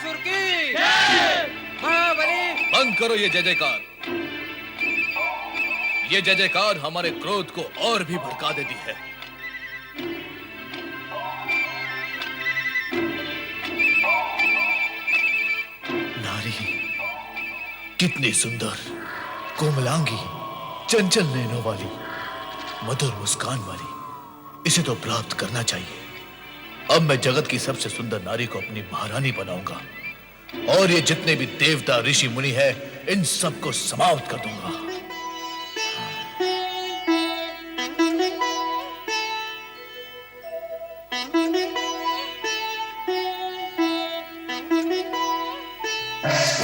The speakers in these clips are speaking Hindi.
भस्मासुर की महाबली। बंद करो ये जय जयकार। ये जय जयकार हमारे क्रोध को और भी भड़का देती है। नारी कितनी सुंदर, कोमलांगी, चंचल नैनों वाली, मधुर मुस्कान वाली, इसे तो प्राप्त करना चाहिए। अब मैं जगत की सबसे सुंदर नारी को अपनी महारानी बनाऊंगा और ये जितने भी देवता ऋषि मुनि हैं, इन सबको समाप्त कर दूंगा।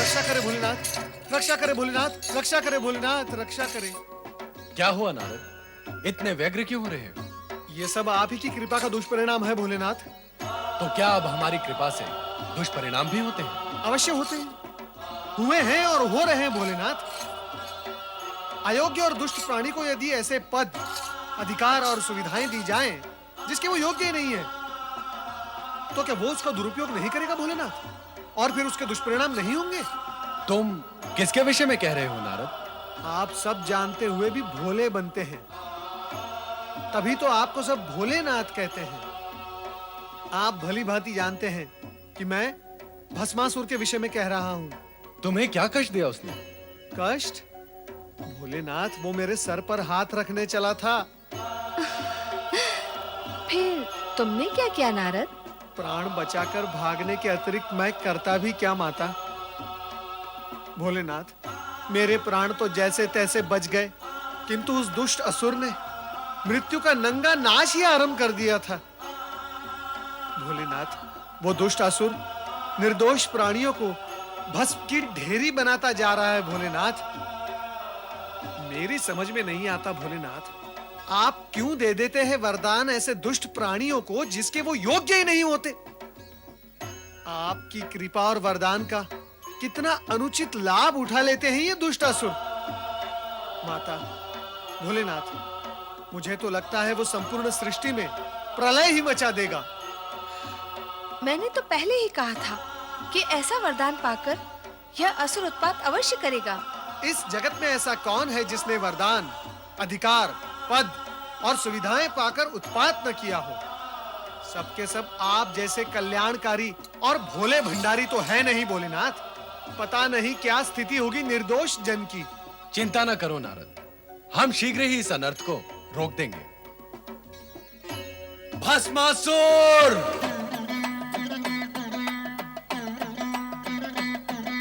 रक्षा करे भोलेनाथ, रक्षा करे भोलेनाथ, रक्षा करे भोलेनाथ, रक्षा करे। क्या हुआ नारद, इतने व्यग्र क्यों हो रहे हो? ये सब आप ही की कृपा का दुष्परिणाम है भोलेनाथ। तो क्या अब हमारी कृपा से दुष्परिणाम भी होते हैं? अवश्य होते हैं, हुए हैं और हो रहे हैं भोलेनाथ। अयोग्य और दुष्ट प्राणी को यदि ऐसे पद, अधिकार और सुविधाएं दी जाएं जिसके वो योग्य ही नहीं है, तो क्या वो उसका दुरुपयोग नहीं करेगा भोलेनाथ? और फिर उसके दुष्परिणाम नहीं होंगे? तुम किसके विषय में कह रहे हो नारद? आप सब जानते हुए भी भोले बनते हैं, तभी तो आपको सब भोलेनाथ कहते हैं। आप भली भांति जानते हैं कि मैं भस्मासुर के विषय में कह रहा हूं। तुम्हें क्या कष्ट दिया उसने? कष्ट? भोलेनाथ, वो मेरे सर पर हाथ रखने चला था। फिर तुमने क्या किया नारद? प्राण बचाकर भागने के अतिरिक्त मैं करता भी क्या माता? भोलेनाथ, मेरे प्राण तो जैसे तैसे बच गए, किंतु उस दुष्ट असुर ने मृत्यु का नंगा नाच ही आरंभ कर दिया था। भोलेनाथ, वो दुष्ट असुर निर्दोष प्राणियों को भस्म की ढेरी बनाता जा रहा है भोलेनाथ। मेरी समझ में नहीं आता भोलेनाथ, आप क्यों दे देते हैं वरदान ऐसे दुष्ट प्राणियों को जिसके वो योग्य ही नहीं होते? आपकी कृपा और वरदान का कितना अनुचित लाभ उठा लेते हैं ये दुष्ट असुर। माता, भोलेनाथ, मुझे तो लगता है वो संपूर्ण सृष्टि में प्रलय ही मचा देगा। मैंने तो पहले ही कहा था कि ऐसा वरदान पाकर यह असुर उत्पात अवश्य करेगा। इस जगत में ऐसा कौन है जिसने वरदान, अधिकार, पद और सुविधाएं पाकर उत्पात न किया हो? सबके सब आप जैसे कल्याणकारी और भोले भंडारी तो है नहीं भोलेनाथ। पता नहीं क्या स्थिति होगी निर्दोष जन की। चिंता न करो नारद, हम शीघ्र ही इस अनर्थ को रोक देंगे। भस्मासुर,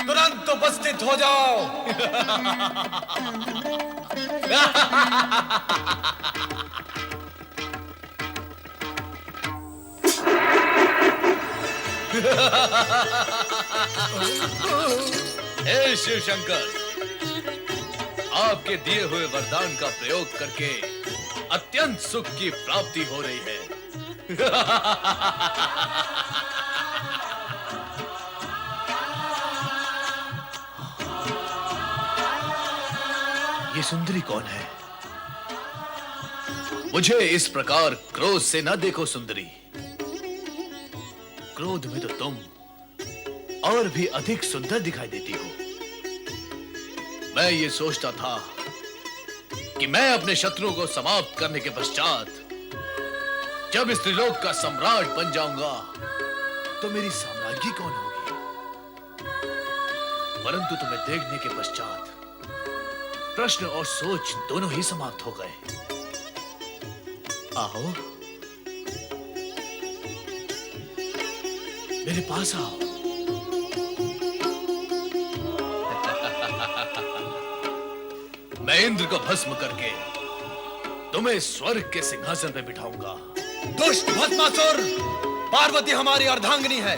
तुरंत उपस्थित हो जाओ। हे शिव शंकर, आपके दिए हुए वरदान का प्रयोग करके अत्यंत सुख की प्राप्ति हो रही है। ये सुंदरी कौन है? मुझे इस प्रकार क्रोध से ना देखो सुंदरी। क्रोध में तो तुम और भी अधिक सुंदर दिखाई देती हो। मैं ये सोचता था कि मैं अपने शत्रुओं को समाप्त करने के पश्चात जब इस त्रिलोक का सम्राट बन जाऊंगा तो मेरी साम्राज्ञी कौन होगी? परंतु तुम्हें देखने के पश्चात प्रश्न और सोच दोनों ही समाप्त हो गए। आओ, मेरे पास आओ। मैं इंद्र को भस्म करके तुम्हें स्वर्ग के सिंहासन पे बिठाऊंगा। दुष्ट भस्मासुर, पार्वती हमारी अर्धांगिनी है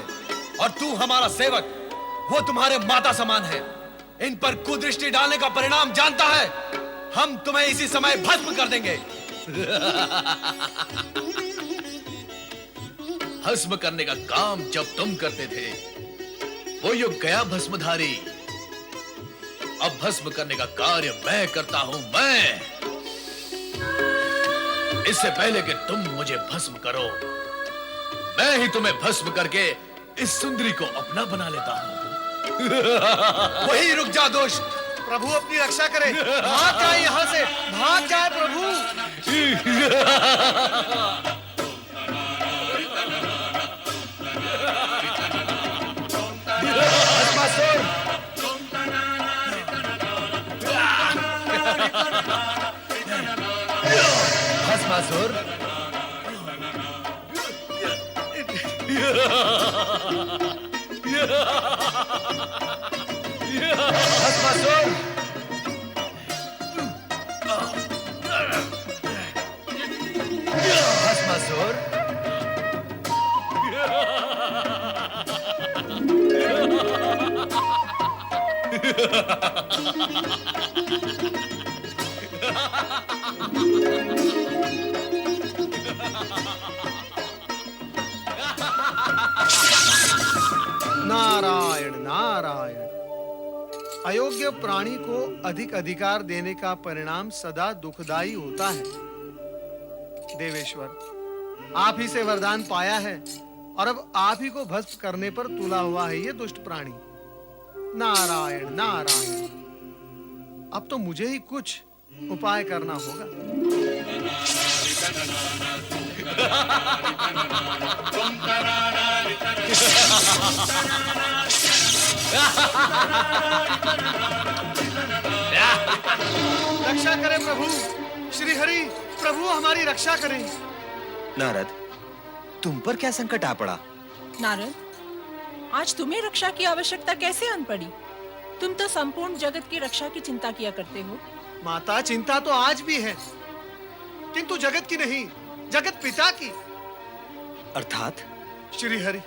और तू हमारा सेवक। वो तुम्हारे माता समान है। इन पर कुदृष्टि डालने का परिणाम जानता है। हम तुम्हें इसी समय भस्म कर देंगे। भस्म करने का काम जब तुम करते थे वो युग गया भस्मधारी। अब भस्म करने का कार्य मैं करता हूं। मैं, इससे पहले कि तुम मुझे भस्म करो, मैं ही तुम्हें भस्म करके इस सुंदरी को अपना बना लेता हूं। वही रुक जा दुष्ट। प्रभु अपनी रक्षा करे, भाग जाए यहाँ से, भाग जाए प्रभु। भस्मासुर, भस्मासुर, भस्मासुर, भस्मासुर, नारायण नारायण। अयोग्य प्राणी को अधिक अधिकार देने का परिणाम सदा दुखदाई होता है। देवेश्वर, आप ही से वरदान पाया है और अब आप ही को भस्म करने पर तुला हुआ है ये दुष्ट प्राणी। नारायण नारायण। अब तो मुझे ही कुछ उपाय करना होगा। रक्षा करें प्रभु, श्री हरि प्रभु हमारी रक्षा करें। नारद, तुम पर क्या संकट आ पड़ा? नारद, आज तुम्हें रक्षा की आवश्यकता कैसे आन पड़ी? तुम तो संपूर्ण जगत की रक्षा की चिंता किया करते हो। माता, चिंता तो आज भी है, किंतु जगत की नहीं, जगत पिता की। अर्थात? श्री हरि,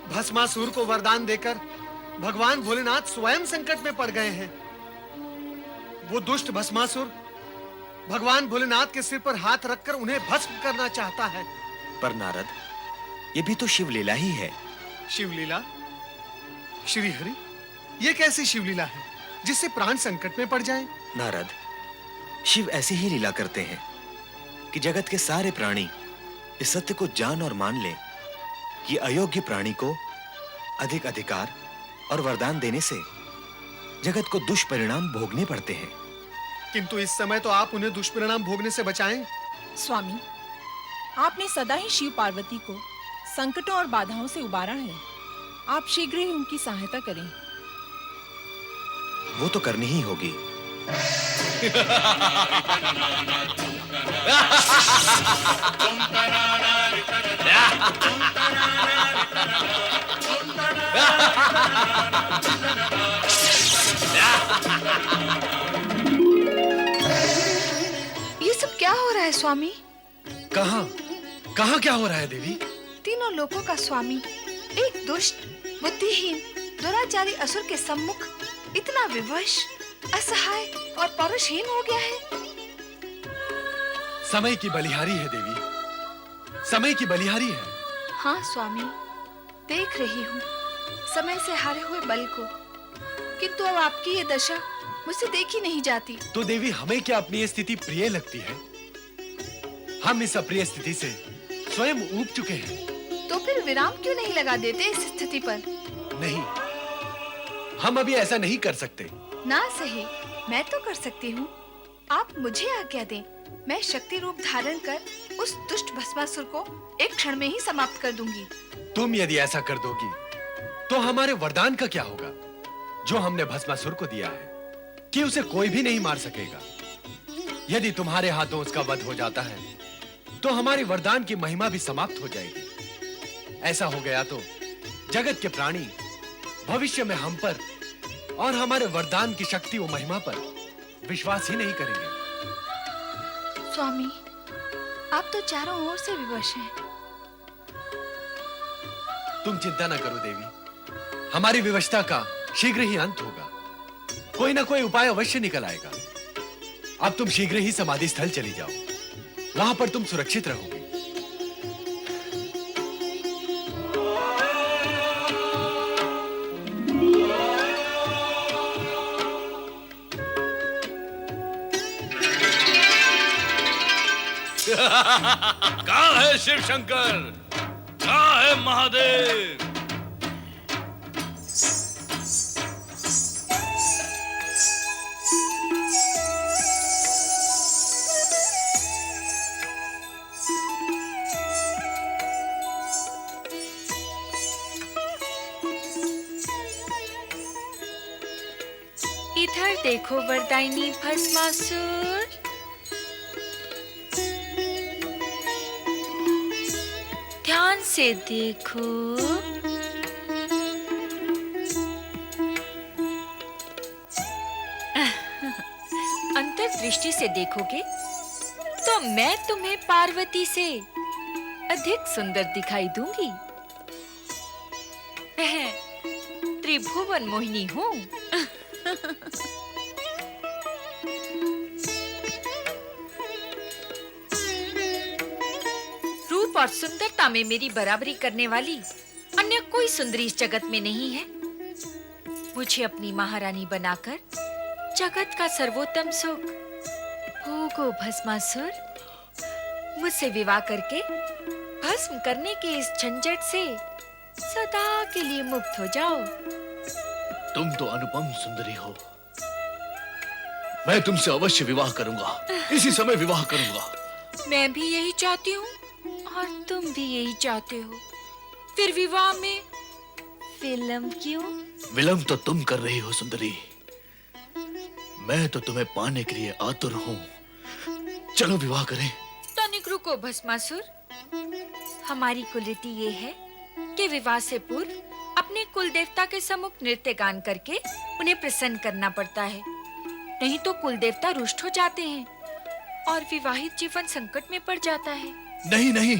भस्मासुर को वरदान देकर भगवान भोलेनाथ स्वयं संकट में पड़ गए हैं। वो दुष्ट भस्मासुर भगवान भोलेनाथ के सिर पर हाथ रखकर उन्हें भस्म करना चाहता है। पर नारद, ये भी तो शिवलीला ही है। शिवलीला? श्री हरि, ये कैसी शिवलीला है जिससे प्राण संकट में पड़ जाएं? नारद, शिव ऐसी ही लीला करते हैं कि जगत के सारे प्राणी इस सत्य को जान और मान ले कि अयोग्य प्राणी को अधिक अधिकार और वरदान देने से जगत को दुष्परिणाम भोगने पड़ते हैं। किंतु इस समय तो आप उन्हें दुष्परिणाम भोगने से बचाएं। स्वामी, आपने सदा ही शिव पार्वती को संकटों और बाधाओं से उबारा है। आप शीघ्र ही उनकी सहायता करें। वो तो करनी ही होगी। ये सब क्या हो रहा है स्वामी? कहाँ कहाँ क्या हो रहा है देवी? तीनों लोकों का स्वामी एक दुष्ट, बुद्धिहीन, दुराचारी असुर के सम्मुख इतना विवश, असहाय और पौरुषहीन हो गया है। समय की बलिहारी है देवी, समय की बलिहारी है। हाँ स्वामी, देख रही हूँ समय से हारे हुए बल को, किंतु अब आपकी ये दशा मुझसे देखी नहीं जाती। तो देवी, हमें क्या अपनी ये स्थिति प्रिय लगती है? हम इस अप्रिय स्थिति से स्वयं ऊब चुके हैं। तो फिर विराम क्यों नहीं लगा देते इस स्थिति पर? नहीं, हम अभी ऐसा नहीं कर सकते। ना सही, मैं तो कर सकती हूँ। आप मुझे आज्ञा दें, मैं शक्ति रूप धारण कर उस दुष्ट भस्मासुर को एक क्षण में ही समाप्त कर दूंगी। तुम यदि ऐसा कर दोगी तो हमारे वरदान का क्या होगा जो हमने भस्मासुर को दिया है कि उसे कोई भी नहीं मार सकेगा। यदि तुम्हारे हाथों उसका वध हो जाता है तो हमारे वरदान की महिमा भी समाप्त हो जाएगी। ऐसा हो गया तो जगत के प्राणी भविष्य में हम पर और हमारे वरदान की शक्ति और महिमा पर विश्वास ही नहीं करेंगे। स्वामी, आप तो चारों ओर से विवश हैं। तुम चिंता न करो देवी, हमारी विवशता का शीघ्र ही अंत होगा। कोई ना कोई उपाय अवश्य निकल आएगा। अब तुम शीघ्र ही समाधि स्थल चली जाओ, वहां पर तुम सुरक्षित रहोगे। कहाँ है शिव शंकर? कहाँ है महादेव? इधर देखो वरदायिनी भस्मासुर। ध्यान से देखो। अंतर्दृष्टि से देखोगे तो मैं तुम्हें पार्वती से अधिक सुंदर दिखाई दूंगी। मैं त्रिभुवन मोहिनी हूँ। रूप और सुंदरता में मेरी बराबरी करने वाली अन्य कोई सुंदरी इस जगत में नहीं है। मुझे अपनी महारानी बनाकर जगत का सर्वोत्तम सुख भोगो भस्मासुर। मुझसे विवाह करके भस्म करने के इस झंझट से सदा के लिए मुक्त हो जाओ। तुम तो अनुपम सुंदरी हो। मैं तुमसे अवश्य विवाह करूंगा, इसी समय विवाह करूंगा। मैं भी यही चाहती हूँ और तुम भी यही चाहते हो। फिर विवाह में विलंब क्यों? विलंब तो तुम कर रही हो सुंदरी। मैं तो तुम्हें पाने के लिए आतुर हूँ। चलो विवाह करें। तनिक रुको भस्मासुर। हमारी कुलरीति ये है कि विवाह से पूर्व अपने कुल देवता के सम्मुख नृत्य गान करके उन्हें प्रसन्न करना पड़ता है। नहीं तो कुल देवता रुष्ट हो जाते हैं और विवाहित जीवन संकट में पड़ जाता है। नहीं नहीं,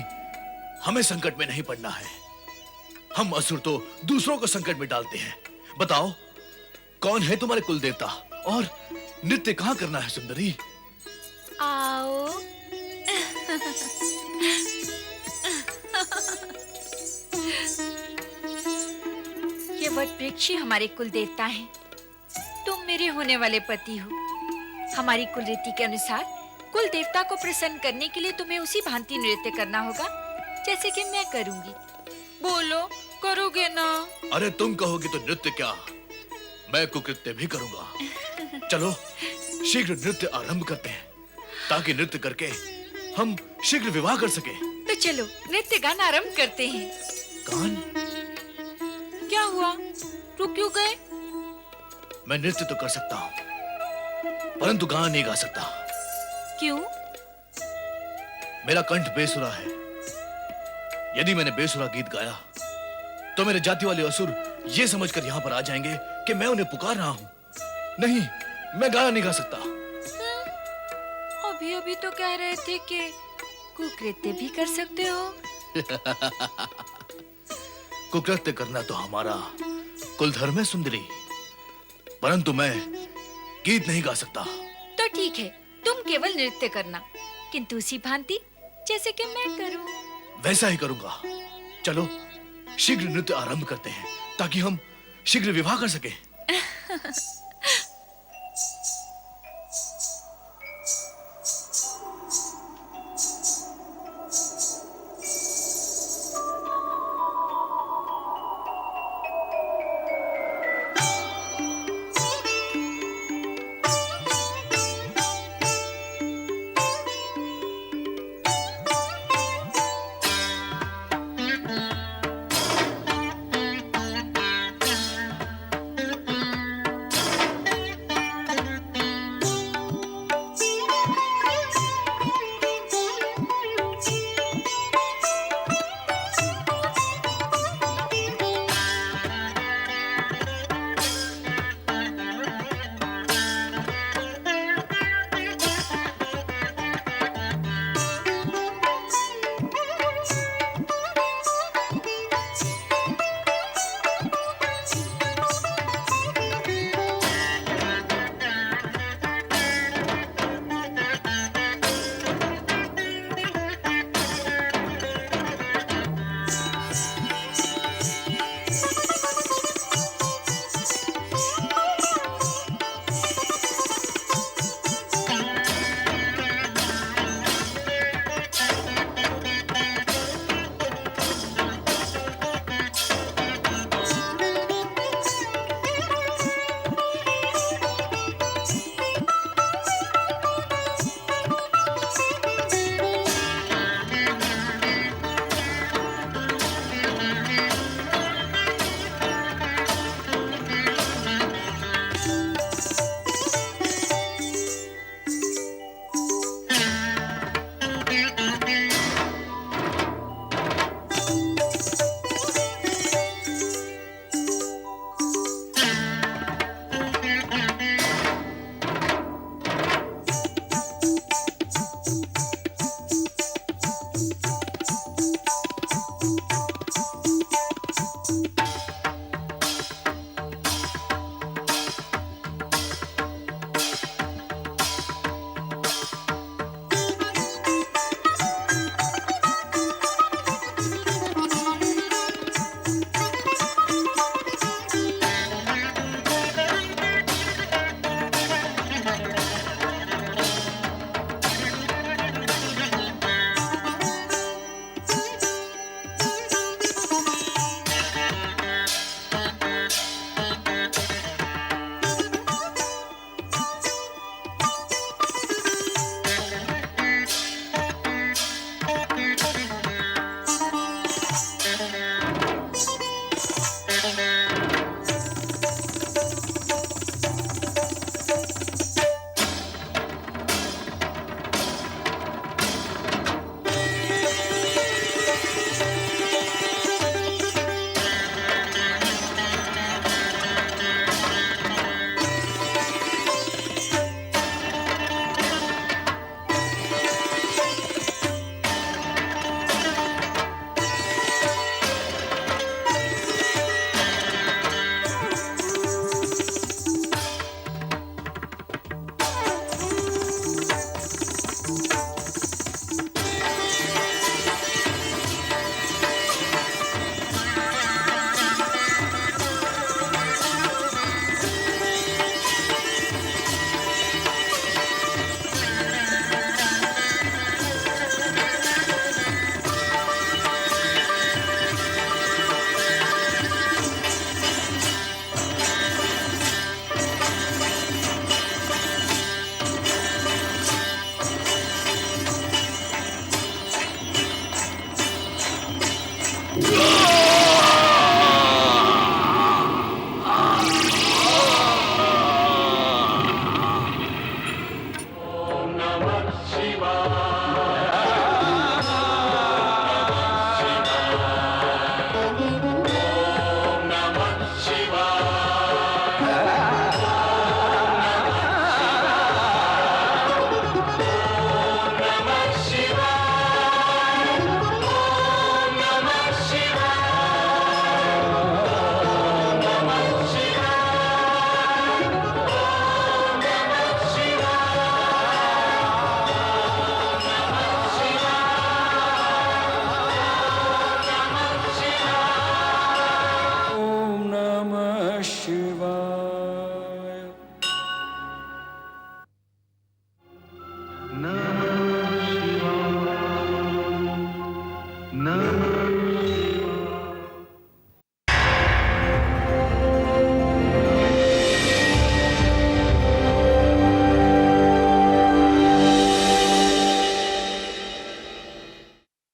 हमें संकट में नहीं पड़ना है। हम असुर तो दूसरों को संकट में डालते हैं। बताओ, कौन है तुम्हारे कुल देवता और नृत्य कहाँ करना है सुंदरी? आओ। ये वट वृक्ष ही हमारे कुल देवता हैं। तुम मेरे होने वाले पति हो। हमारी कुल रीति के अनुसार कुल देवता को प्रसन्न करने के लिए तुम्हें उसी भांति नृत्य करना होगा जैसे कि मैं करूंगी। बोलो, करोगे ना? अरे तुम कहोगे तो नृत्य क्या, मैं कुकृत्य भी करूंगा। चलो शीघ्र नृत्य आरंभ करते हैं ताकि नृत्य करके हम शीघ्र विवाह कर सके। तो चलो नृत्य गान आरंभ करते हैं। गान? क्या हुआ, रुक क्यों गए? मैं नृत्य तो कर सकता हूँ परंतु गान नहीं गा सकता। क्यों? मेरा कंठ बेसुरा है। यदि मैंने बेसुरा गीत गाया तो मेरे जाति वाले असुर ये समझकर यहाँ पर आ जाएंगे कि मैं उन्हें पुकार रहा हूँ। नहीं, मैं गाना नहीं गा सकता। अभी अभी तो कह रहे थे कि कुकृत्य भी कर सकते हो। कुकृत्य करना तो हमारा कुल धर्म है सुंदरी, परंतु मैं गीत नहीं गा सकता। तो ठीक है, तुम केवल नृत्य करना, किंतु उसी भांति जैसे कि मैं करूं। वैसा ही करूंगा। चलो शीघ्र नृत्य आरंभ करते हैं ताकि हम शीघ्र विवाह कर सकें। नमः